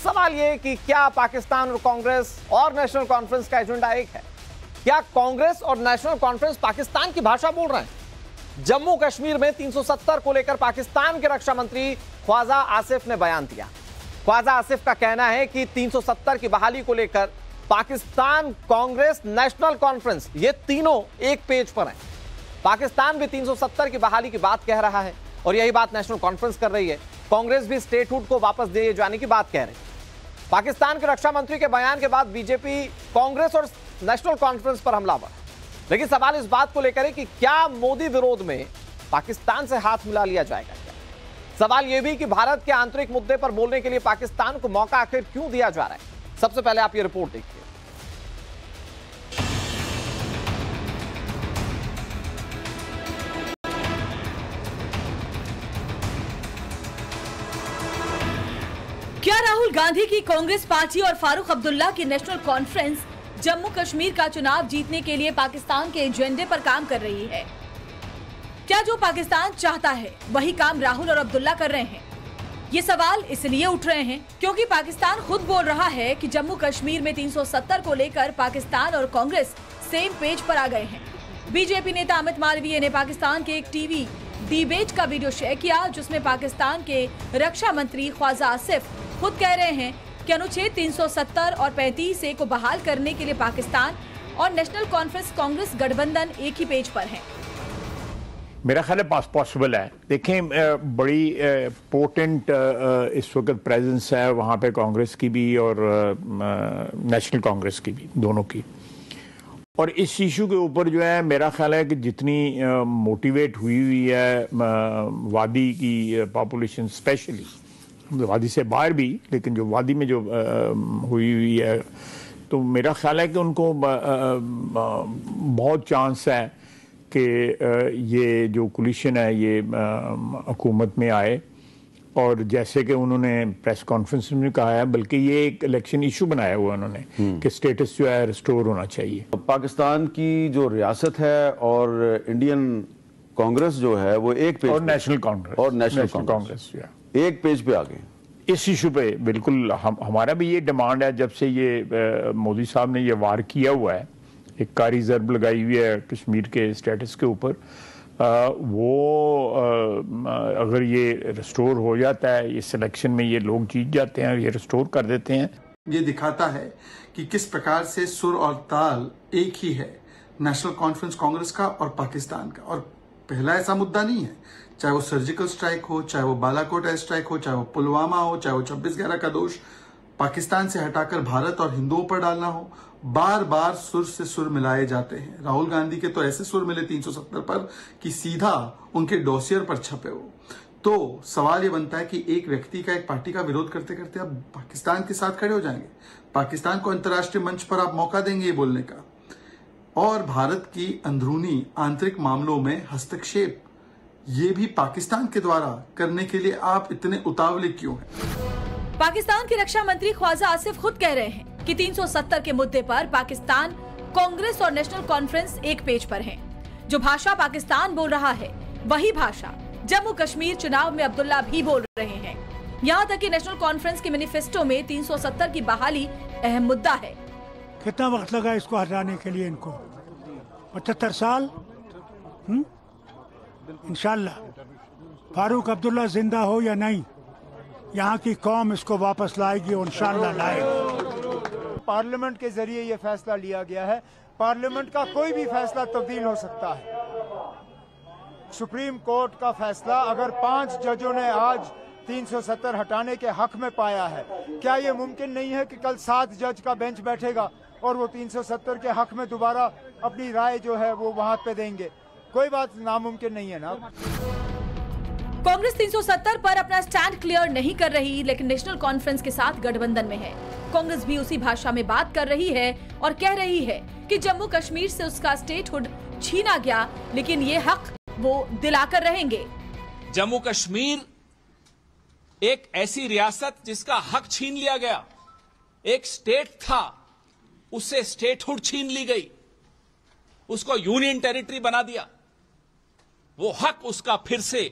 सवाल यह कि क्या पाकिस्तान और कांग्रेस और नेशनल कॉन्फ्रेंस का एजेंडा एक है? क्या कांग्रेस और नेशनल कॉन्फ्रेंस पाकिस्तान की भाषा बोल रहे हैं? जम्मू कश्मीर में 370 को लेकर पाकिस्तान के रक्षा मंत्री ख्वाजा आसिफ ने बयान दिया। ख्वाजा आसिफ का कहना है कि 370 की बहाली को लेकर पाकिस्तान, कांग्रेस, नेशनल कॉन्फ्रेंस ये तीनों एक पेज पर हैं। पाकिस्तान भी 370 की बहाली की बात कह रहा है और यही बात नेशनल कॉन्फ्रेंस कर रही है। कांग्रेस भी स्टेटहुड को वापस दिए जाने की बात कह रही है। पाकिस्तान के रक्षा मंत्री के बयान के बाद बीजेपी, कांग्रेस और नेशनल कॉन्फ्रेंस पर हमलावर। लेकिन सवाल इस बात को लेकर है कि क्या मोदी विरोध में पाकिस्तान से हाथ मिला लिया जाएगा? क्या सवाल यह भी कि भारत के आंतरिक मुद्दे पर बोलने के लिए पाकिस्तान को मौका आखिर क्यों दिया जा रहा है? सबसे पहले आप ये रिपोर्ट देखिए। क्या राहुल गांधी की कांग्रेस पार्टी और फारूक अब्दुल्ला की नेशनल कॉन्फ्रेंस जम्मू कश्मीर का चुनाव जीतने के लिए पाकिस्तान के एजेंडे पर काम कर रही है? क्या जो पाकिस्तान चाहता है वही काम राहुल और अब्दुल्ला कर रहे हैं? ये सवाल इसलिए उठ रहे हैं क्योंकि पाकिस्तान खुद बोल रहा है कि जम्मू कश्मीर में 370 को लेकर पाकिस्तान और कांग्रेस सेम पेज पर आ गए हैं। बीजेपी नेता अमित मालवीय ने पाकिस्तान के एक टीवी डिबेट का वीडियो शेयर किया जिसमें पाकिस्तान के रक्षा मंत्री ख्वाजा आसिफ खुद कह रहे हैं कि अनुच्छेद 370 और 35A को बहाल करने के लिए पाकिस्तान और नेशनल कॉन्फ्रेंस कांग्रेस गठबंधन एक ही पेज पर हैं। मेरा ख्याल है पॉसिबल है। देखें, बड़ी पोटेंट इस वक्त प्रेजेंस है वहाँ पे कांग्रेस की भी और नेशनल कांग्रेस की भी, दोनों की। और इस इशू के ऊपर जो है मेरा ख्याल है कि जितनी मोटिवेट हुई है वादी की पॉपुलेशन, स्पेशली वादी से बाहर भी, लेकिन जो वादी में जो हुई है, तो मेरा ख्याल है कि उनको बहुत चांस है कि ये जो कोलिशन है ये हुकूमत में आए। और जैसे कि उन्होंने प्रेस कॉन्फ्रेंस में कहा है, बल्कि ये एक इलेक्शन इशू बनाया हुआ उन्होंने कि स्टेटस जो है रिस्टोर होना चाहिए। पाकिस्तान की जो रियासत है और इंडियन कांग्रेस जो है वो एक पेज और नेशनल कांग्रेस एक पेज पे आ गए इस इशू पे। बिल्कुल हमारा भी ये डिमांड है, जब से ये मोदी साहब ने ये वार किया हुआ है, एक कारी ज़रब लगाई हुई है कश्मीर के स्टेटस के ऊपर, अगर ये रिस्टोर हो जाता है, इस इलेक्शन में ये लोग जीत जाते हैं, ये रिस्टोर कर देते हैं, ये दिखाता है कि किस प्रकार से सुर और ताल एक ही है नेशनल कॉन्फ्रेंस कांग्रेस का और पाकिस्तान का। और पहला ऐसा मुद्दा नहीं है, चाहे वो सर्जिकल स्ट्राइक हो, चाहे वो बालाकोट एयर स्ट्राइक हो, चाहे वो पुलवामा हो, चाहे वो 26/11 का दोष पाकिस्तान से हटाकर भारत और हिंदुओं पर डालना हो, बार बार सुर से सुर मिलाए जाते हैं। राहुल गांधी के तो ऐसे सुर मिले 370 पर कि सीधा उनके डोसियर पर छपे हो। तो सवाल ये बनता है कि एक व्यक्ति का, एक पार्टी का विरोध करते करते आप पाकिस्तान के साथ खड़े हो जाएंगे, पाकिस्तान को अंतर्राष्ट्रीय मंच पर आप मौका देंगे ये बोलने का, और भारत की अंदरूनी आंतरिक मामलों में हस्तक्षेप ये भी पाकिस्तान के द्वारा करने के लिए आप इतने उतावले क्यों हैं? पाकिस्तान के रक्षा मंत्री ख्वाजा आसिफ खुद कह रहे हैं कि 370 के मुद्दे पर पाकिस्तान, कांग्रेस और नेशनल कॉन्फ्रेंस एक पेज पर हैं। जो भाषा पाकिस्तान बोल रहा है वही भाषा जम्मू कश्मीर चुनाव में अब्दुल्ला भी बोल रहे हैं। यहाँ तक कि नेशनल कॉन्फ्रेंस के मैनिफेस्टो में 370 की बहाली अहम मुद्दा है। कितना वक्त लगा इसको हटाने के लिए? इनको 75 साल। इंशाल्लाह फारूक अब्दुल्ला जिंदा हो या नहीं, यहाँ की कौम इसको वापस लाएगी और इंशाल्लाह लाएगी। पार्लियामेंट के जरिए ये फैसला लिया गया है। पार्लियामेंट का कोई भी फैसला तब्दील हो सकता है। सुप्रीम कोर्ट का फैसला अगर 5 जजों ने आज 370 हटाने के हक में पाया है, क्या ये मुमकिन नहीं है कि कल 7 जज का बेंच बैठेगा और वो 370 के हक में दोबारा अपनी राय जो है वो वहां पे देंगे? कोई बात नामुमकिन नहीं है ना। कांग्रेस 370 पर अपना स्टैंड क्लियर नहीं कर रही, लेकिन नेशनल कॉन्फ्रेंस के साथ गठबंधन में है। कांग्रेस भी उसी भाषा में बात कर रही है और कह रही है कि जम्मू कश्मीर से उसका स्टेटहुड छीना गया, लेकिन ये हक वो दिलाकर रहेंगे। जम्मू कश्मीर एक ऐसी रियासत जिसका हक छीन लिया गया, एक स्टेट था, उससे स्टेटहुड छीन ली गई, उसको यूनियन टेरिटरी बना दिया। वो हक उसका फिर से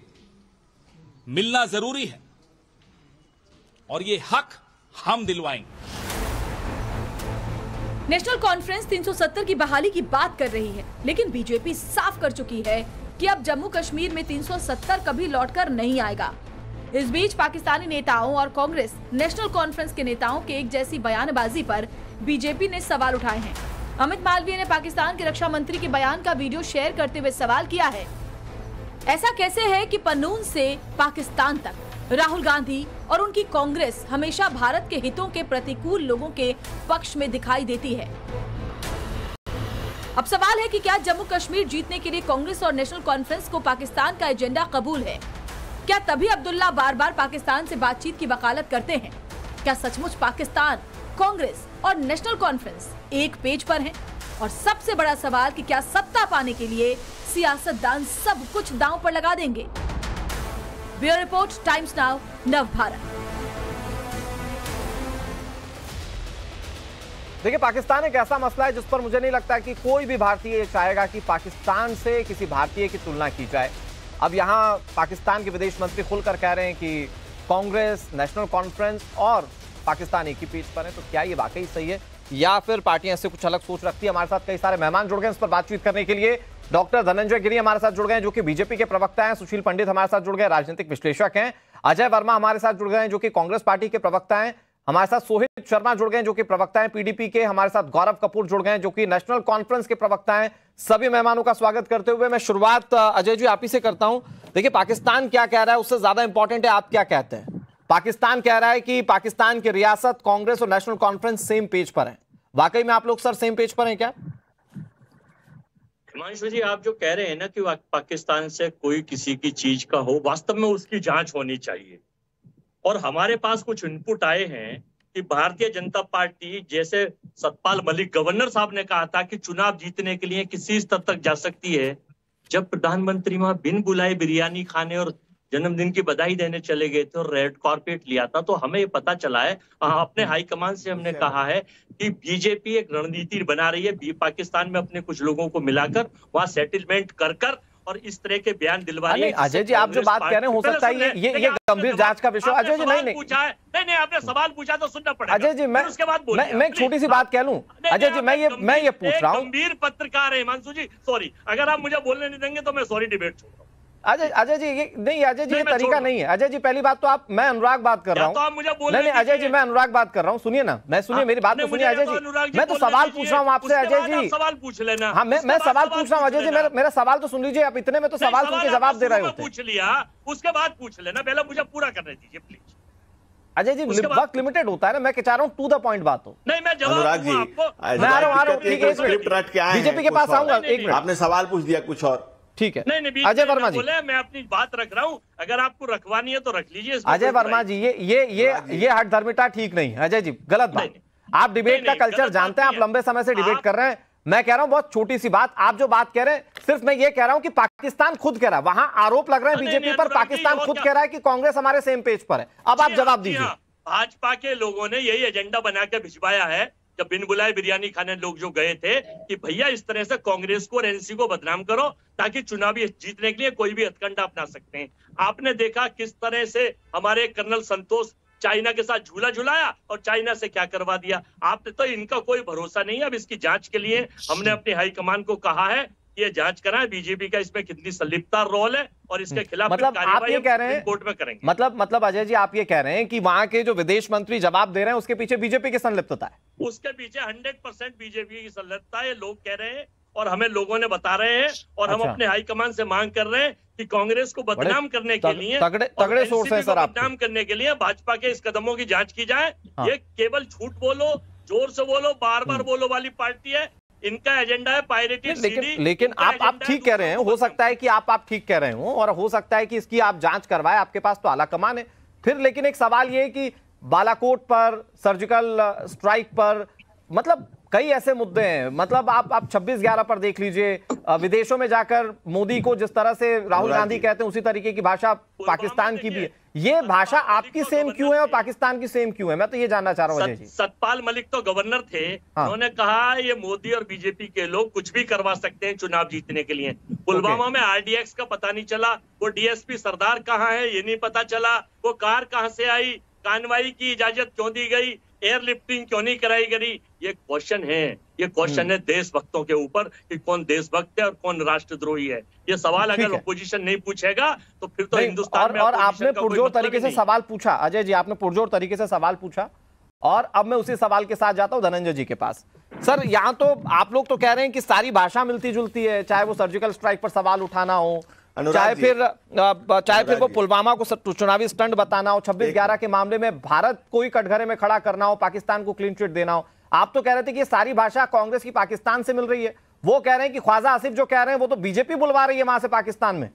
मिलना जरूरी है और ये हक हम दिलवाएंगे। नेशनल कॉन्फ्रेंस 370 की बहाली की बात कर रही है, लेकिन बीजेपी साफ कर चुकी है कि अब जम्मू कश्मीर में 370 कभी लौटकर नहीं आएगा। इस बीच पाकिस्तानी नेताओं और कांग्रेस नेशनल कॉन्फ्रेंस के नेताओं के एक जैसी बयानबाजी पर बीजेपी ने सवाल उठाए हैं। अमित मालवीय ने पाकिस्तान के रक्षा मंत्री के बयान का वीडियो शेयर करते हुए सवाल किया है, ऐसा कैसे है कि पन्नून से पाकिस्तान तक राहुल गांधी और उनकी कांग्रेस हमेशा भारत के हितों के प्रतिकूल लोगों के पक्ष में दिखाई देती है। अब सवाल है कि क्या जम्मू कश्मीर जीतने के लिए कांग्रेस और नेशनल कॉन्फ्रेंस को पाकिस्तान का एजेंडा कबूल है? क्या तभी अब्दुल्ला बार बार पाकिस्तान से बातचीत की वकालत करते हैं? क्या सचमुच पाकिस्तान, कांग्रेस और नेशनल कॉन्फ्रेंस एक पेज पर हैं? और सबसे बड़ा सवाल कि क्या सत्ता पाने के लिए सियासतदान सब कुछ दांव पर लगा देंगे? ब्यूरो रिपोर्ट, टाइम्स नाउ, नव भारत। देखिए, पाकिस्तान एक ऐसा मसला है जिस पर मुझे नहीं लगता कि कोई भी भारतीय चाहेगा कि पाकिस्तान से किसी भारतीय की तुलना की जाए। अब यहाँ पाकिस्तान के विदेश मंत्री खुलकर कह रहे हैं कि कांग्रेस, नेशनल कॉन्फ्रेंस और पाकिस्तान एक ही पेज पर है। तो क्या ये वाकई सही है या फिर पार्टियां इससे कुछ अलग सोच रखती है? हमारे साथ कई सारे मेहमान जुड़ गए इस पर बातचीत करने के लिए। डॉक्टर धनंजय गिरी हमारे साथ जुड़ गए जो कि बीजेपी के प्रवक्ता हैं। सुशील पंडित हमारे साथ जुड़ गए, राजनीतिक विश्लेषक हैं। अजय वर्मा हमारे साथ जुड़ गए जो कि कांग्रेस पार्टी के प्रवक्ता हैं। हमारे साथ सोहित शर्मा जुड़ गए जो कि प्रवक्ता हैं पीडीपी के। हमारे साथ गौरव कपूर जुड़ गए जो कि नेशनल कॉन्फ्रेंस के प्रवक्ता हैं। सभी मेहमानों का स्वागत करते हुए मैं शुरुआत अजय जी आप ही से करता हूं। देखिए, पाकिस्तान क्या कह रहा है उससे ज्यादा इंपॉर्टेंट है आप क्या कहते हैं। पाकिस्तान कह रहा है कि पाकिस्तान की रियासत, कांग्रेस और नेशनल कॉन्फ्रेंस सेम पेज पर है। वाकई में आप लोग सर सेम पेज पर हैं क्या? हिमांशु जी, आप जो कह रहे हैं ना कि पाकिस्तान से कोई किसी की चीज का हो, वास्तव में उसकी जांच होनी चाहिए। और हमारे पास कुछ इनपुट आए हैं कि भारतीय जनता पार्टी, जैसे सतपाल मलिक गवर्नर साहब ने कहा था कि चुनाव जीतने के लिए किसी स्तर तक जा सकती है। जब प्रधानमंत्री वहां बिन बुलाए बिरयानी खाने और जन्मदिन की बधाई देने चले गए थे और रेड कारपेट लिया था, तो हमें ये पता चला है, अपने हाईकमान से हमने कहा है कि बीजेपी एक रणनीति बना रही है पाकिस्तान में अपने कुछ लोगों को मिलाकर वहां सेटलमेंट कर और इस तरह के बयान दिलवा रही है। अजय जी, आप जो बात कह रहे हैं हो सकता है ये गंभीर जांच का विषय। अजय जी नहीं, आपने सवाल पूछा तो सुनना पड़ेगा। अजय जी, उसके बाद मैं एक छोटी सी बात कह लूं। अजय जी, मैं ये पूछ रहा हूं, गंभीर पत्रकार है हिमांशु जी, सॉरी, अगर आप मुझे बोलने नहीं देंगे तो मैं सॉरी डिबेट छोड़ रहा हूं। अजय जी ये नहीं, अजय जी ये तरीका नहीं है। अजय जी, पहली बात तो मैं अनुराग बात कर रहा हूँ। नहीं, अजय जी मैं अनुराग बात कर रहा हूँ। सुनिए ना, सुनिए मेरी बात तो सुनिए अजय जी। मैं तो सवाल पूछ रहा हूँ आपसे अजय जी। सवाल पूछ लेना। हाँ, मैं सवाल पूछ रहा हूँ अजय जी। मेरा सवाल तो सुन लीजिए। आप इतने में तो सवाल सुन के जवाब दे रहे हो। पूछ लिया, उसके बाद पूछ लेना, पहले मुझे पूरा करने दीजिए प्लीज। अजय जी, वक्त लिमिटेड होता है ना, मैं चाह रहा हूँ टू द पॉइंट बात हो। नहीं, मैं अनुराग जी, मैं आ रहा हूँ, ठीक है, बीजेपी के पास आऊंगा। एक मिनट, आपने सवाल पूछ दिया कुछ और, ठीक है। नहीं, अजय वर्मा जी, मैं अपनी बात रख रहा हूं, अगर आपको रखवानी है तो रख लीजिए। अजय वर्मा जी, ये हट धर्मिता ठीक नहीं है अजय जी, गलत बात। आप डिबेट का कल्चर जानते हैं, आप लंबे समय से डिबेट कर रहे हैं। मैं कह रहा हूं बहुत छोटी सी बात, आप जो बात कह रहे हैं, सिर्फ मैं ये कह रहा हूं कि पाकिस्तान खुद कह रहा है, वहां आरोप लग रहे हैं बीजेपी पर, पाकिस्तान खुद कह रहा है कि कांग्रेस हमारे सेम पेज पर है। अब आप जवाब दीजिए। भाजपा के लोगों ने यही एजेंडा बना के भिजवाया है, जब बिन बुलाए बिरयानी खाने लोग जो गए थे, कि भैया इस तरह से कांग्रेस को और एनसी को बदनाम करो ताकि चुनावी जीतने के लिए कोई भी हथकंडा अपना सकते हैं। आपने देखा किस तरह से हमारे कर्नल संतोष चाइना के साथ झूला झुलाया और चाइना से क्या करवा दिया। आपने तो इनका कोई भरोसा नहीं है। अब इसकी जांच के लिए हमने अपने हाईकमान को कहा है कि ये जांच कराएं, बीजेपी का इसमें कितनी संलिप्तता रोल है और इसके खिलाफ मतलब आप ये कह रहे हैं कोर्ट में करेंगे। मतलब अजय जी, आप ये कह रहे हैं कि वहां के जो विदेश मंत्री जवाब दे रहे हैं उसके पीछे बीजेपी की संलिप्तता है? उसके पीछे 100% बीजेपी की संलिप्तता है, लोग कह रहे हैं और हमें लोगों ने बता रहे हैं। और हम अपने हाईकमान से मांग कर रहे हैं कि कांग्रेस को बदनाम करने के लिए, तगड़े सोर्स हैं सर, बदनाम करने के लिए भाजपा के इस कदमों की जांच की जाए। ये केवल झूठ बोलो, जोर से बोलो, बार बार बोलो वाली पार्टी है। इनका एजेंडा है पायरेटेड सीडी। लेकिन आप ठीक कह रहे हैं, हो सकता है कि आप ठीक कह रहे हो और हो सकता है कि इसकी आप जांच करवाए, आपके पास तो आला कमान है फिर। लेकिन एक सवाल ये है कि बालाकोट पर, सर्जिकल स्ट्राइक पर, मतलब कई ऐसे मुद्दे हैं। मतलब आप 26/11 पर देख लीजिए, विदेशों में जाकर मोदी को जिस तरह से राहुल गांधी कहते हैं उसी तरीके की भाषा पाकिस्तान की भी है। ये भाषा आपकी सेम क्यों है और पाकिस्तान की सेम क्यों है? मैं तो ये जानना चाह रहा हूँ अजय जी। सतपाल मलिक तो गवर्नर थे, उन्होंने कहा ये मोदी और बीजेपी के लोग कुछ भी करवा सकते हैं चुनाव जीतने के लिए। पुलवामा में आरडीएक्स का पता नहीं चला, वो डीएसपी सरदार कहाँ है ये नहीं पता चला, वो कार कहाँ से आई कार्रवाई की इजाजत क्यों दी गई, एयरलिफ्टिंग क्यों नहीं कराई गई? ये क्वेश्चन है, ये क्वेश्चन है देशभक्तों के ऊपर कि कौन देशभक्त है और कौन राष्ट्रद्रोही है। ये सवाल अगर अपोजिशन नहीं पूछेगा तो फिर तो हिंदुस्तान में और आपने पुरजोर तरीके से सवाल पूछा अजय जी, आपने पुरजोर तरीके से सवाल पूछा और अब मैं उसी सवाल के साथ जाता हूं धनंजय जी के पास। सर, यहां तो आप लोग तो कह रहे हैं कि सारी भाषा मिलती जुलती है, चाहे वो सर्जिकल स्ट्राइक पर सवाल उठाना हो, चाहे फिर वो पुलवामा को चुनावी स्टंट बताना हो, 26/11 के मामले में भारत को ही कटघरे में खड़ा करना हो, पाकिस्तान को क्लीन चिट देना हो। आप तो कह रहे थे कि ये सारी भाषा कांग्रेस की पाकिस्तान से मिल रही है। वो कह रहे हैं कि ख्वाजा आसिफ जो कह रहे हैं वो तो बीजेपी बुलवा रही है वहां से पाकिस्तान में।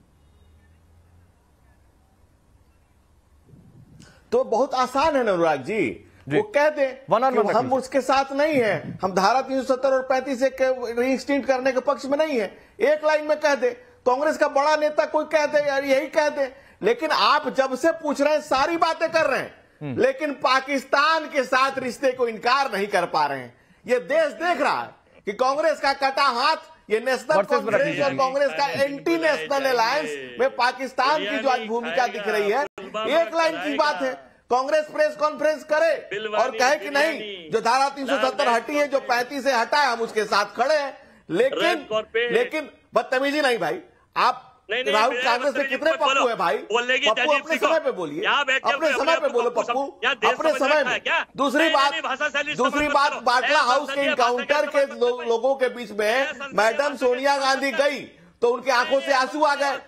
तो बहुत आसान है अनुराग जी, वो कह दे कि हम उसके साथ नहीं है, हम धारा 370 और 35 से रीएक्सटेंड करने के पक्ष में नहीं है। एक लाइन में कह दे, कांग्रेस का बड़ा नेता कोई कह दे यार यही कह दे। लेकिन आप जब से पूछ रहे हैं सारी बातें कर रहे हैं, लेकिन पाकिस्तान के साथ रिश्ते को इनकार नहीं कर पा रहे हैं। ये देश देख रहा है कि कांग्रेस का कटा हाथ, ये नेशनल कॉन्फ्रेंस और कांग्रेस का एंटी नेशनल अलायंस में पाकिस्तान की जो आज भूमिका दिख रही है, एक लाइन की बात है। कांग्रेस प्रेस कॉन्फ्रेंस करे और कहे कि नहीं, जो धारा 370 हटी है, जो 35 से हटा है, हम उसके साथ खड़े हैं। लेकिन बदतमीजी नहीं भाई। आप राहुल कांग्रेस में कितने पप्पू है भाई? पप्पू अपने समय पे बोलिए, अपने समय पे बोलो पप्पू, अपने समय में। दूसरी बात बाटला हाउस के इनकाउंटर के लोगों के बीच में मैडम सोनिया गांधी गई तो उनकी आंखों से आंसू आ गए।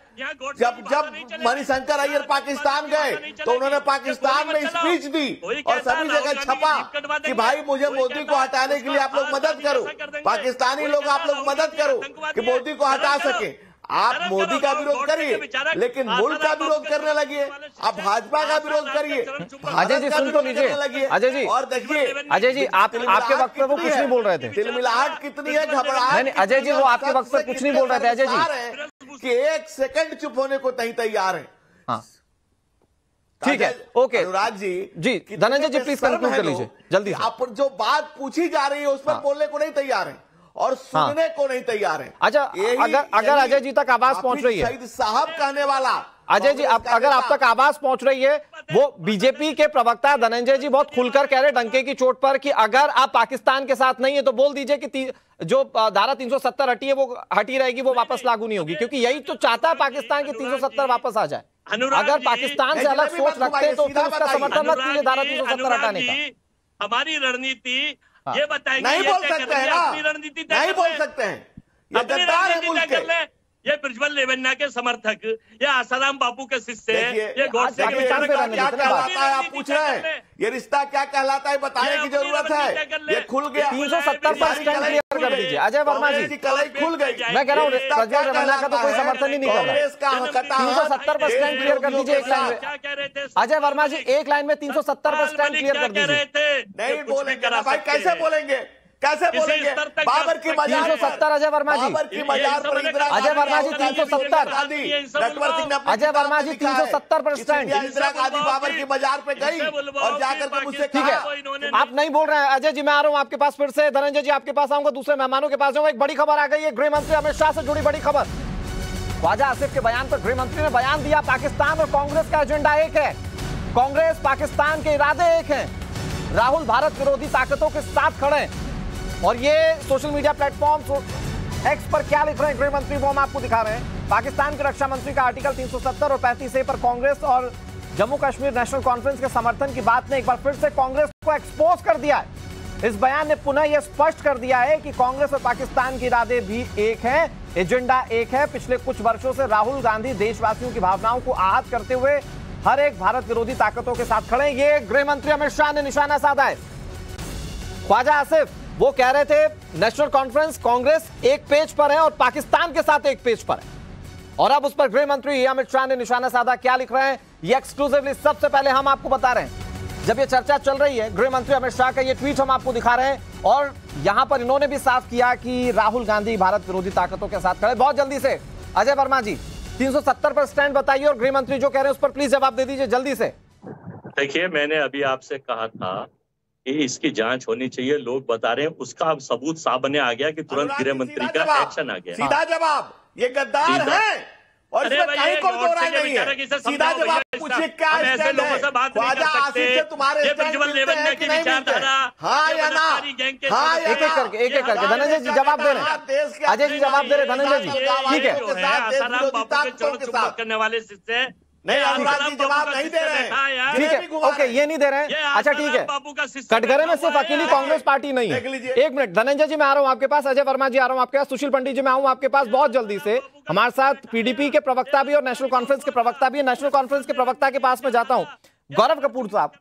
जब मणिशंकर अय्यर पाकिस्तान गए तो उन्होंने पाकिस्तान में स्पीच दी और सभी जगह छपा कि भाई मुझे मोदी को हटाने के लिए आप लोग मदद करो, पाकिस्तानी लोग आप लोग मदद करो कि मोदी को हटा सके। आप मोदी का विरोध करिए, लेकिन मुल्क का विरोध करने लगिए, आप भाजपा का विरोध करिए। अजय जी सुन तो लीजिए, अजय जी और देखिए, अजय जी आपके वक्त में वो कुछ नहीं बोल रहे थे। तिलमिलाहट कितनी है, घबराहट नहीं, अजय जी वो आपके वक्त में कुछ नहीं बोल रहे थे अजय जी, कि एक सेकंड चुप होने को नहीं तैयार है। हाँ ठीक है, okay Anurag ji Dhananjay ji please conclude कर लीजिए जल्दी। आप जो बात पूछी जा रही है उस पर बोलने को नहीं तैयार है और सुनने को नहीं तैयार है। अच्छा, अगर अजय जी तक आवाज पहुंच रही है, शहीद साहब कहने वाला अजय जी अगर आप तक आवाज पहुंच रही है, वो बीजेपी के प्रवक्ता धनंजय जी बहुत खुलकर कह रहे डंके की चोट पर कि अगर आप पाकिस्तान के साथ नहीं है तो बोल दीजिए कि जो धारा 370 हटी है वो हटी रहेगी, वो वापस लागू नहीं होगी, क्योंकि यही तो चाहता है पाकिस्तान की 370 वापस आ जाए। अगर पाकिस्तान से अलग सोच रखते हैं तो फिर उसका समर्थन मत कीजिए धारा 370 हटाने का। हमारी रणनीति ये बताएंगे, नहीं बोल सकते हैं ना, नहीं बोल सकते हैं, ये गद्दार है मुल्क के। ये प्रज्वल रेवन्ना के समर्थक, ये आसाराम बापू के शिष्य, ये गॉडसे के विचार क्या कहलाता है, आप पूछ रहे हैं ये रिश्ता क्या कहलाता है, बताने की जरूरत है। ये खुल गया 370 पर स्टैंड क्लियर कर दीजिए अजय वर्मा जी, कलाई खुल गई। मैं कह रहा हूँ प्रज्वल रेवन्ना का तो कोई समर्थन ही नहीं कर रहा। 370 पर स्टैंड क्लियर कर दीजिए एक लाइन में। अजय वर्मा जी एक लाइन में 370 पर स्टैंड क्लियर कर दीजिए। नहीं बोलेंगे भाई, कैसे बोलेंगे, कैसे बोलेंगे? बाबर की मजार 370 अजय वर्मा जी, बाबर की मजार पर अजय वर्मा जी 370, अजय वर्मा जी 370 पर स्टैंड। इंदिरा गांधी बाबर की मजार पे गई और जाकर के मुझसे ठीक है, आप नहीं बोल रहे हैं अजय जी, मैं आ रहा हूं आपके पास फिर से। धनंजय जी आपके पास आऊंगा, दूसरे मेहमानों के पास जाऊंगा। एक बड़ी खबर आ गई है गृह मंत्री अमित शाह से जुड़ी बड़ी खबर। ख्वाजा आसिफ के बयान पर गृह मंत्री ने बयान दिया, पाकिस्तान और कांग्रेस का एजेंडा एक है, कांग्रेस पाकिस्तान के इरादे एक हैं, राहुल भारत विरोधी ताकतों के साथ खड़े हैं। और ये सोशल मीडिया प्लेटफॉर्म एक्स पर क्या लिख रहे हैं गृह मंत्री वो हम आपको दिखा रहे हैं। पाकिस्तान के रक्षा मंत्री का आर्टिकल 370 और 35A पर कांग्रेस और जम्मू कश्मीर नेशनल कॉन्फ्रेंस के समर्थन की बात ने एक बार फिर से कांग्रेस को एक्सपोज कर दिया है। इस बयान ने पुनः यह स्पष्ट कर दिया है कि कांग्रेस और पाकिस्तान के इरादे भी एक हैं, एजेंडा एक है। पिछले कुछ वर्षों से राहुल गांधी देशवासियों की भावनाओं को आहत करते हुए हर एक भारत विरोधी ताकतों के साथ खड़े। ये गृह मंत्री अमित शाह ने निशाना साधा है। ख्वाजा आसिफ वो कह रहे थे नेशनल कॉन्फ्रेंस कांग्रेस एक पेज पर है और पाकिस्तान के साथ एक पेज पर है, और अब उस पर गृह मंत्री अमित शाह ने निशाना साधा। क्या लिख रहे हैं ये एक्सक्लूसिवली सबसे पहले हम आपको बता रहे हैं। जब ये चर्चा चल रही है, गृह मंत्री अमित शाह का ये ट्वीट हम आपको दिखा रहे हैं, और यहां पर इन्होंने भी साफ किया कि राहुल गांधी भारत विरोधी ताकतों के साथ खड़े। बहुत जल्दी से अजय वर्मा जी 370 पर स्टैंड बताइए और गृह मंत्री जो कह रहे हैं उस पर प्लीज जवाब दे दीजिए जल्दी से। देखिए, मैंने अभी आपसे कहा था कि इसकी जांच होनी चाहिए, लोग बता रहे हैं, उसका अब सबूत सामने आ गया कि तुरंत गृह मंत्री का एक्शन आ गया। सीधा जवाब, ये गद्दार है, और इसमें कहीं कोई दो राय नहीं है। सीधा जवाब पूछिए, क्या स्टैंड है? ख्वाजा आसिफ से तुम्हारे स्टैंड मिलते हैं कि नहीं मिलते? हाँ या ना? हाँ या ना? एक एक करके धनंजय जी जवाब दे रहे हैं, अजय जी जवाब दे रहे हैं, धनंजय जी ठीक है करने वाले से नहीं, अनुराग जी जवाब नहीं दे रहे हैं। ठीक है, ओके, ये नहीं दे रहे हैं, अच्छा ठीक है। कटघरे में सिर्फ अकेली कांग्रेस पार्टी नहीं है। एक मिनट धनंजय जी मैं आ रहा हूं आपके पास, अजय वर्मा जी आ रहा हूं आपके पास, सुशील पंडित जी मैं आऊं आपके पास बहुत जल्दी से। हमारे साथ पीडीपी के प्रवक्ता भी और नेशनल कॉन्फ्रेंस के प्रवक्ता भी है। नेशनल कॉन्फ्रेंस के प्रवक्ता के पास में जाता हूं। गौरव कपूर साहब,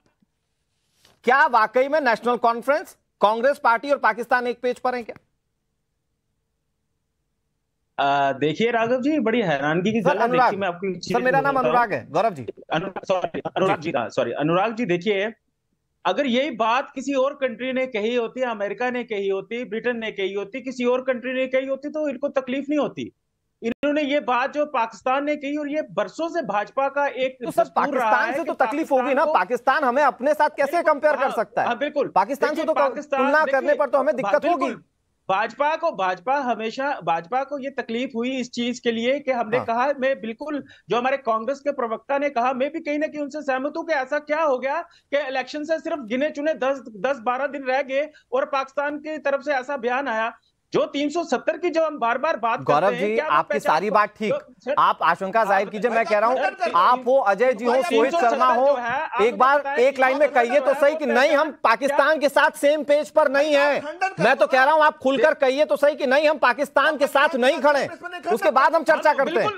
क्या वाकई में नेशनल कॉन्फ्रेंस, कांग्रेस पार्टी और पाकिस्तान एक पेज पर है क्या? देखिए राघव जी, बड़ी हैरानगी की गल है। देखिए मैं आपको सर, मेरा नाम अनुराग है, गौरव जी। अनुराग जी देखिए, अगर यही बात किसी और कंट्री ने कही होती, अमेरिका ने कही होती, ब्रिटेन ने कही होती, किसी और कंट्री ने कही होती तो इनको तकलीफ नहीं होती। इन्होंने ये बात जो पाकिस्तान ने कही, और ये बरसों से भाजपा का एक तो सर पाकिस्तान से तो तकलीफ होगी ना, पाकिस्तान हमें अपने साथ कैसे कंपेयर कर सकता है? बिल्कुल, पाकिस्तान से तो तुलना करने पर तो हमें दिक्कत होगी। भाजपा को ये तकलीफ हुई इस चीज के लिए कि हमने कहा, मैं बिल्कुल जो हमारे कांग्रेस के प्रवक्ता ने कहा, मैं भी कहीं ना कहीं उनसे सहमत हूं कि ऐसा क्या हो गया कि इलेक्शन से सिर्फ गिने चुने 10-12 दिन रह गए और पाकिस्तान की तरफ से ऐसा बयान आया। जो 370 की जो हम बार बार बात गौरव जी, आपकी सारी बात ठीक, आप आशंका जाहिर कीजिए, मैं कह रहा हूं आप हो, अजय जी हो, सोहित शर्मा हो, एक बार एक लाइन में कहिए तो सही कि नहीं हम पाकिस्तान के साथ सेम पेज पर नहीं है। मैं तो कह रहा हूं आप खुलकर कहिए तो सही कि नहीं हम पाकिस्तान के साथ नहीं खड़े, उसके बाद हम चर्चा करते हैं।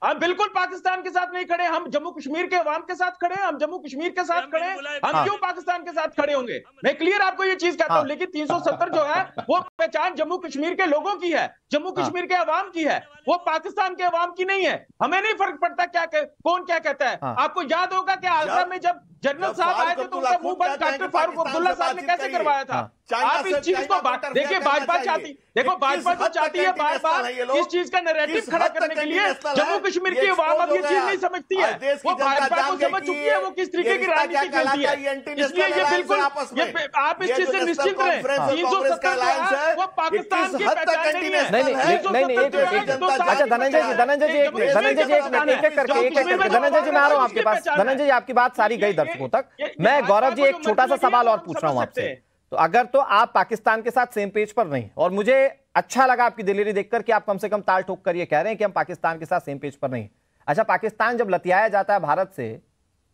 हम बिल्कुल पाकिस्तान के साथ नहीं खड़े, हम जम्मू कश्मीर के अवाम के साथ खड़े, हम जम्मू कश्मीर के साथ खड़े, हम क्यों पाकिस्तान के साथ खड़े होंगे? मैं क्लियर आपको ये चीज कहता हूं। लेकिन 370 जो है वो पहचान जम्मू कश्मीर के लोगों की है, जम्मू कश्मीर के अवाम की है, वो पाकिस्तान के अवाम की नहीं है। हमें नहीं फर्क पड़ता कौन क्या कहता है। आपको याद होगा कि आगरा में जब जनरल साहब आए थे तो उनका मुंह बंद डॉक्टर फारूक अब्दुल्ला साहब ने कैसे करवाया था? आप इस चीज को देखिए, भाजपा चाहती, देखो भाजपा तो चाहती है बार बार इस चीज का नैरेटिव खड़ा करने के लिए। जम्मू कश्मीर की अवाम अब ये चीज नहीं समझती है, वो भाजपा को समझ चुकी है वो किस तरीके की राजनीति खेलती है। इसलिए ये बिल्कुल आप इस चीज से निश्चिंत रहें। 370 वो पाकिस्तान की पहचान नहीं है। नहीं, अच्छा धनंजय जी एक मिनट, एक एक करके धनंजय जी मैं आ रहा हूं आपके पास। धनंजय जी आपकी बात सारी गई दर्शकों तक। मैं गौरव जी एक छोटा सा सवाल और पूछ रहा हूं आपसे। तो अगर तो आप पाकिस्तान के साथ सेम पेज पर नहीं, और मुझे अच्छा लगा आपकी दिलेरी देखकर कि आप कम से कम ताल ठोक कर ये कह रहे हैं कि हम पाकिस्तान के साथ सेम पेज पर नहीं। अच्छा, पाकिस्तान जब लतियाया जाता है भारत से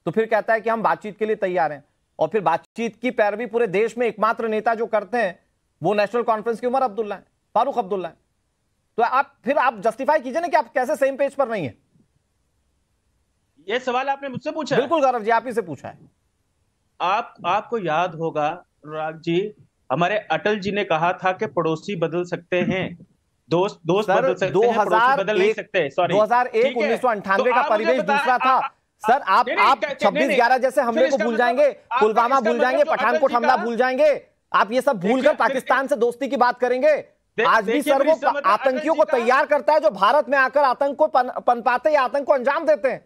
तो फिर कहता है कि हम बातचीत के लिए तैयार हैं, और फिर बातचीत की पैरवी पूरे देश में एकमात्र नेता जो करते हैं वो नेशनल कॉन्फ्रेंस के उमर अब्दुल्ला है, फारूक अब्दुल्ला है। तो आप जस्टिफाई कीजिए ना कि आप कैसे सेम पेज पर नहीं है। ये सवाल आपने मुझसे पूछा? बिल्कुल गौरव जी, आप ही से पूछा है। आपको याद होगा अनुराग जी, हमारे अटल जी ने कहा था कि पड़ोसी बदल सकते हैं, दोस्त बदल सकते हैं, पड़ोसी बदल नहीं सकते। सॉरी 2001 1998 का परिवेश दूसरा था। सर आप 26/11 जैसे हमले को भूल जाएंगे, पुलवामा भूल जाएंगे, पठानकोट हमला भूल जाएंगे, आप ये सब भूलकर पाकिस्तान से दोस्ती की बात करेंगे? आज भी सर वो आतंकियों को तैयार करता है जो भारत में आकर आतंक को पनपाते या आतंक को अंजाम देते हैं,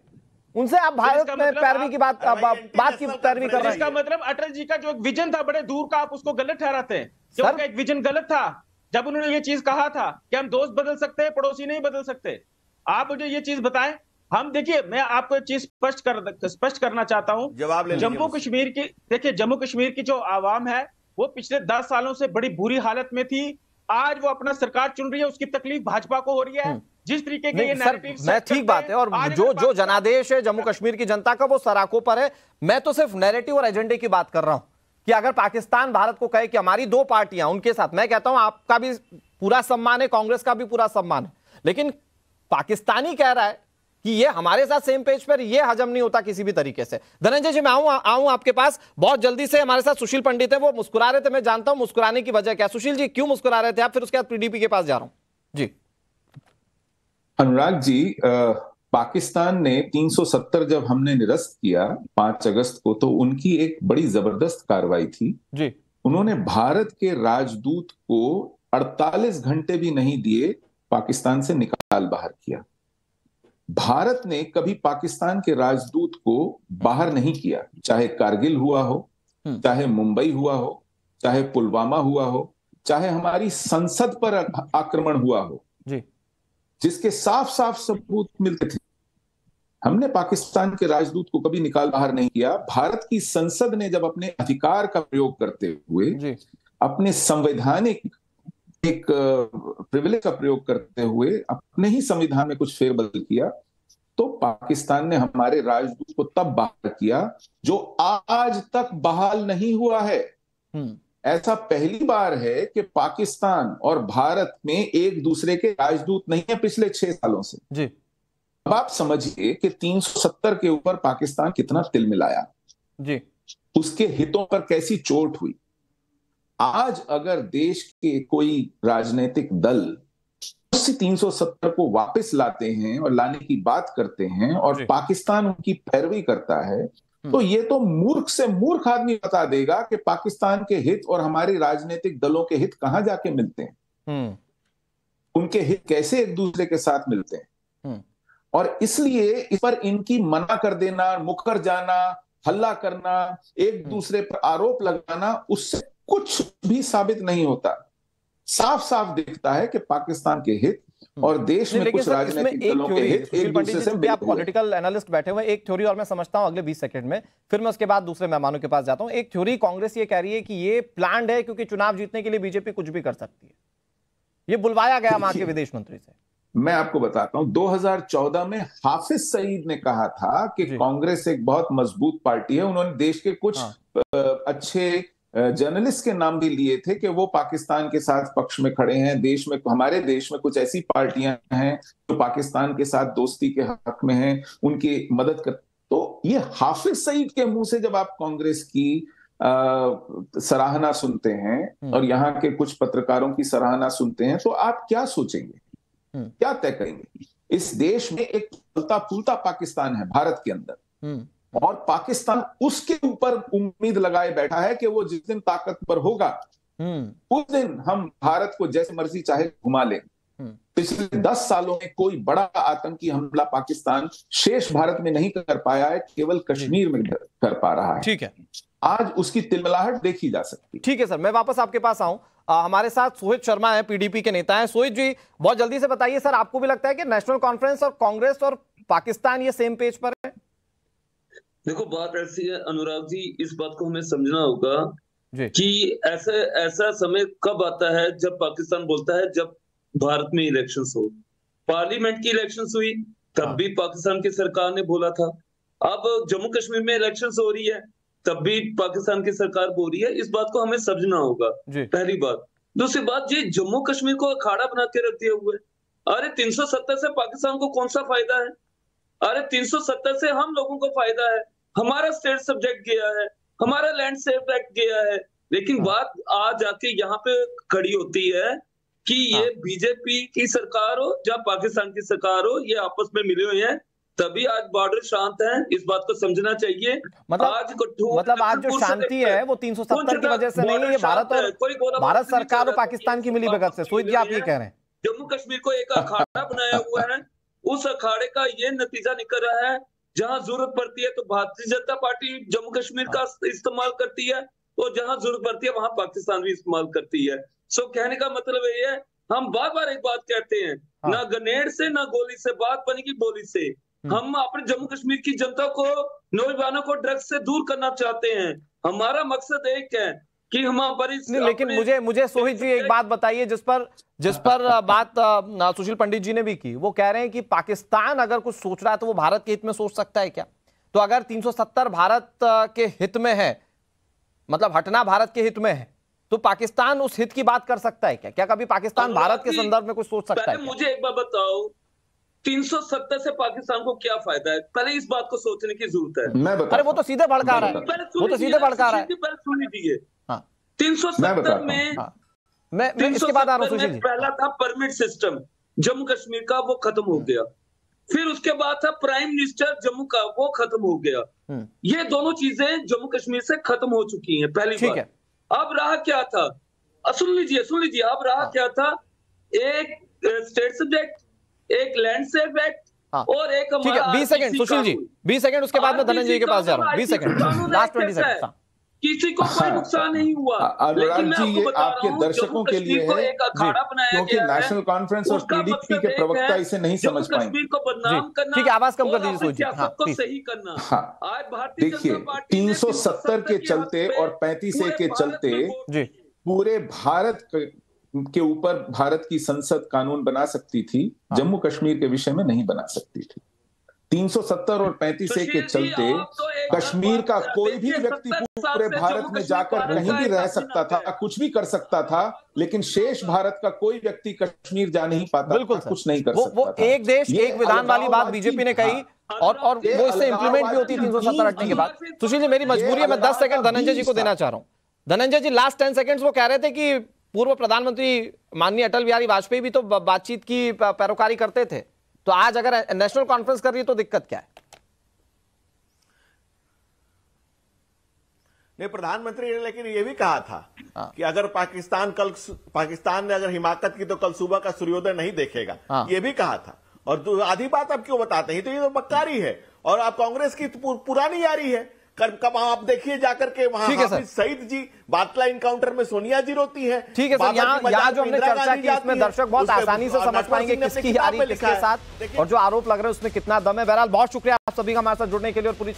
उनसे आप भारत में पैरवी की बात की पैरवी कर रहे हैं। इसका मतलब अटल जी का जो एक विजन था बड़े दूर का, आप उसको गलत ठहराते हैं। क्योंकि एक विजन गलत था जब उन्होंने ये चीज कहा था कि हम दोस्त बदल सकते हैं, पड़ोसी नहीं बदल सकते। आप मुझे ये चीज बताएं। हम देखिए, मैं आपको एक चीज स्पष्ट करना चाहता हूं। जवाब ले जम्मू कश्मीर की, देखिए जम्मू कश्मीर की जो आवाम है वो पिछले 10 सालों से बड़ी बुरी हालत में थी। आज वो अपना सरकार चुन रही है, उसकी तकलीफ भाजपा को हो रही है। जिस तरीके के ये नैरेटिव मैं ठीक बात है, और जो जनादेश है जम्मू कश्मीर की जनता का वो सराखों पर है। मैं तो सिर्फ नैरेटिव और एजेंडे की बात कर रहा हूं कि अगर पाकिस्तान भारत को कहे कि हमारी 2 पार्टियां उनके साथ, मैं कहता हूं आपका भी पूरा सम्मान है, कांग्रेस का भी पूरा सम्मान है, लेकिन पाकिस्तानी कह रहा है कि ये हमारे साथ सेम पेज पर, ये हजम नहीं होता किसी भी तरीके से। धनंजय जी मैं आऊं आपके पास बहुत जल्दी से। हमारे साथ सुशील पंडित है, वो मुस्कुरा रहे थे, मैं जानता हूं मुस्कुराने की वजह क्या। सुशील जी क्यों मुस्कुरा रहे थे आप? फिर उसके बाद पीडीपी के पास जा रहा हूं जी। अनुराग जी, पाकिस्तान ने 370 जब हमने निरस्त किया 5 अगस्त को, तो उनकी एक बड़ी जबरदस्त कार्रवाई थी जी। उन्होंने भारत के राजदूत को 48 घंटे भी नहीं दिए, पाकिस्तान से निकाल बाहर किया। भारत ने कभी पाकिस्तान के राजदूत को बाहर नहीं किया, चाहे कारगिल हुआ हो, चाहे मुंबई हुआ हो, चाहे पुलवामा हुआ हो, चाहे हमारी संसद पर आक्रमण हुआ हो। जी। जिसके साफ साफ सबूत मिलते थे। हमने पाकिस्तान के राजदूत को कभी निकाल बाहर नहीं किया। भारत की संसद ने जब अपने अधिकार का प्रयोग करते हुए, अपने संवैधानिक एक प्रिविलेज का प्रयोग करते हुए अपने ही संविधान में कुछ फेरबदल किया, तो पाकिस्तान ने हमारे राजदूत को तब बहाल किया जो आज तक बहाल नहीं हुआ है। ऐसा पहली बार है कि पाकिस्तान और भारत में एक दूसरे के राजदूत नहीं है पिछले 6 सालों से। जी। अब आप समझिए कि 370 के ऊपर पाकिस्तान कितना तिलमिलाया, जी, उसके हितों पर कैसी चोट हुई। आज अगर देश के कोई राजनीतिक दल उसी 370 को वापस लाते हैं और लाने की बात करते हैं और पाकिस्तान उनकी पैरवी करता है, तो ये तो मूर्ख से मूर्ख आदमी बता देगा कि पाकिस्तान के हित और हमारे राजनीतिक दलों के हित कहां जाके मिलते हैं, उनके हित कैसे एक दूसरे के साथ मिलते हैं। और इसलिए इस पर इनकी मना कर देना, मुकर जाना, हल्ला करना, एक दूसरे पर आरोप लगाना, उससे कुछ भी साबित नहीं होता। साफ साफ दिखता है कि पाकिस्तान के हित और देश में कुछ राजनीतिक दलों के हित एक दूसरे से मिले। आप पॉलिटिकल एनालिस्ट बैठे हुए, एक थ्योरी और मैं समझता हूं अगले 20 सेकंड में, फिर मैं उसके बाद दूसरे मेहमानों के पास जाता हूं। एक थ्योरी कांग्रेस ये कह रही है कि ये प्लान्ड है क्योंकि चुनाव जीतने के लिए बीजेपी कुछ भी कर सकती है। ये बुलवाया गया वहां के विदेश मंत्री से। मैं आपको बताता हूं, 2014 में हाफिज सईद ने कहा था कि कांग्रेस एक बहुत मजबूत पार्टी है। उन्होंने देश के कुछ अच्छे जर्नलिस्ट के नाम भी लिए थे कि वो पाकिस्तान के साथ पक्ष में खड़े हैं। देश में, हमारे देश में कुछ ऐसी पार्टियां हैं जो पाकिस्तान के साथ दोस्ती के हक में हैं, उनकी मदद कर। तो ये हाफिज सईद के मुंह से जब आप कांग्रेस की सराहना सुनते हैं और यहाँ के कुछ पत्रकारों की सराहना सुनते हैं, तो आप क्या सोचेंगे, क्या तय करेंगे? इस देश में एक फूलता फूलता पाकिस्तान है भारत के अंदर, और पाकिस्तान उसके ऊपर उम्मीद लगाए बैठा है कि वो जिस दिन ताकतवर होगा उस दिन हम भारत को जैसे मर्जी चाहे घुमा लेंगे। पिछले 10 सालों में कोई बड़ा आतंकी हमला पाकिस्तान शेष भारत में नहीं कर पाया है, केवल कश्मीर में कर पा रहा है। ठीक है, आज उसकी तिलमिलाहट देखी जा सकती है। ठीक है सर, मैं वापस आपके पास आऊं। हमारे साथ सोहित शर्मा है, पीडीपी के नेता हैं। सोहित जी, बहुत जल्दी से बताइए सर, आपको भी लगता है कि नेशनल कॉन्फ्रेंस और कांग्रेस और पाकिस्तान ये सेम पेज पर है? देखो, बात ऐसी है अनुराग जी, इस बात को हमें समझना होगा कि ऐसा समय कब आता है जब पाकिस्तान बोलता है जब भारत में इलेक्शंस हो। पार्लियामेंट की इलेक्शंस हुई तब भी पाकिस्तान की सरकार ने बोला था। अब जम्मू कश्मीर में इलेक्शंस हो रही है तब भी पाकिस्तान की सरकार बोल रही है। इस बात को हमें समझना होगा, पहली बात। दूसरी बात, ये जम्मू कश्मीर को अखाड़ा बना के रख दिए हुए। अरे 370 से पाकिस्तान को कौन सा फायदा है? अरे 370 से हम लोगों को फायदा है, हमारा स्टेट सब्जेक्ट गया है, हमारा लैंड सेफ एक्ट गया है। लेकिन बात आज आके यहाँ पे खड़ी होती है कि ये बीजेपी की सरकार हो या पाकिस्तान की सरकार हो, ये आपस में मिले हुए हैं, तभी आज बॉर्डर शांत है। इस बात को समझना चाहिए। मतलब आज जो शांति है वो 370 की वजह से नहीं है, ये भारत सरकार और पाकिस्तान की मिलीभगत से। सोहित जी, आप ये कह रहे हैं जम्मू कश्मीर को एक अखाड़ा बनाया हुआ है, उस अखाड़े का ये नतीजा निकल रहा है, जहां जरूरत पड़ती है तो भारतीय जनता पार्टी जम्मू कश्मीर का इस्तेमाल करती है और जहां जरूरत पड़ती है वहां पाकिस्तान भी इस्तेमाल करती है। सो कहने का मतलब ये है, हम बार बार एक बात कहते हैं, ना ग्रेनेड से ना गोली से बात बनेगी बोली से। हम अपने जम्मू कश्मीर की जनता को, नौजवानों को ड्रग्स से दूर करना चाहते हैं। हमारा मकसद एक है कि हम हमारी। लेकिन मुझे सोहित जी एक बात बताइए जिस पर बात सुशील पंडित जी ने भी की। वो कह रहे हैं कि पाकिस्तान अगर कुछ सोच रहा है तो वो भारत के हित में सोच सकता है क्या? तो अगर 370 भारत के हित में है, मतलब हटना भारत के हित में है, तो पाकिस्तान उस हित की बात कर सकता है क्या? क्या कभी पाकिस्तान भारत के संदर्भ में कुछ सोच सकता है? मुझे एक बात बताओ, 370 से पाकिस्तान को क्या फायदा है? पहले इस बात को सोचने की जरूरत है। अरे वो तो सीधे भड़का रहा है, वो तो सीधे भड़का रहा है। पहले सुन लीजिए, 370 में मैं इसके बाद आ रहा हूं सुशील जी। पहला था परमिट सिस्टम जम्मू कश्मीर का, वो खत्म हो गया। फिर उसके बाद था प्राइम मिनिस्टर जम्मू का, वो खत्म हो गया। ये दोनों चीजें जम्मू कश्मीर से खत्म हो चुकी हैं, पहली बात। अब रहा क्या था? सुन लीजिए, अब रहा क्या था? एक स्टेट सब्जेक्ट, एक लैंड सेफ एक्ट और एक हमारा। 20 सेकंड सुशील जी, 20 सेकंड, उसके बाद मैं धनंजय के पास जा रहा हूँ। 20 सेकंड, लास्ट 20 सेकंड। किसी को कोई नुकसान नहीं हुआ। अनुराग जी, ये आपके दर्शकों के लिए है, एक अखाड़ा बनाया क्योंकि गया है, नेशनल कॉन्फ्रेंस और पीडीपी के प्रवक्ता इसे नहीं समझ पाएंगे। कश्मीर को बदनाम करना, ठीक है, आवाज कम कर दीजिए और सियासत को सही करना। आज भारतीय देखिए, जनता पार्टी 370 के चलते और 35A के चलते पूरे भारत के ऊपर भारत की संसद कानून बना सकती थी, जम्मू कश्मीर के विषय में नहीं बना सकती थी। 370 और 35A के चलते कश्मीर का कोई भी व्यक्ति पूरे भारत में जाकर कहीं भी रह सकता था, कुछ भी कर सकता था, लेकिन शेष भारत का कोई व्यक्ति कश्मीर जा नहीं पाता, बिल्कुल कुछ नहीं कर सकता। वो एक देश एक विधान वाली बात बीजेपी ने कही, और वो इससे इंप्लीमेंट भी होती 370 हटने के बाद। सुशील जी, मेरी मजबूरी है, मैं 10 सेकंड धनंजय जी को देना चाह रहा हूं। धनंजय जी, लास्ट 10 सेकंड्स वो कह रहे थे कि पूर्व प्रधानमंत्री माननीय अटल बिहारी वाजपेयी भी तो बातचीत की पैरोकारी करते थे, तो आज अगर नेशनल कॉन्फ्रेंस कर रही है तो दिक्कत क्या है? नहीं, प्रधानमंत्री ने लेकिन ये भी कहा था कि अगर पाकिस्तान ने अगर हिमाकत की तो कल सुबह का सूर्योदय नहीं देखेगा, ये भी कहा था। और आधी बात अब क्यों बताते हैं? तो ये तो बक्कारी है, और आप कांग्रेस की पुरानी यारी है। कब आप देखिए जाकर के वहां हाफिज सईद जी बाटला इनकाउंटर में सोनिया जी रोती है। ठीक है सर, यहाँ जो हमने चर्चा की इसमें दर्शक बहुत आसानी से समझ पाएंगे किसकी यारी किसके साथ, और जो आरोप लग रहे हैं उसमें कितना दम है। बहरहाल बहुत शुक्रिया आप सभी का हमारे साथ जुड़ने के लिए और पूरी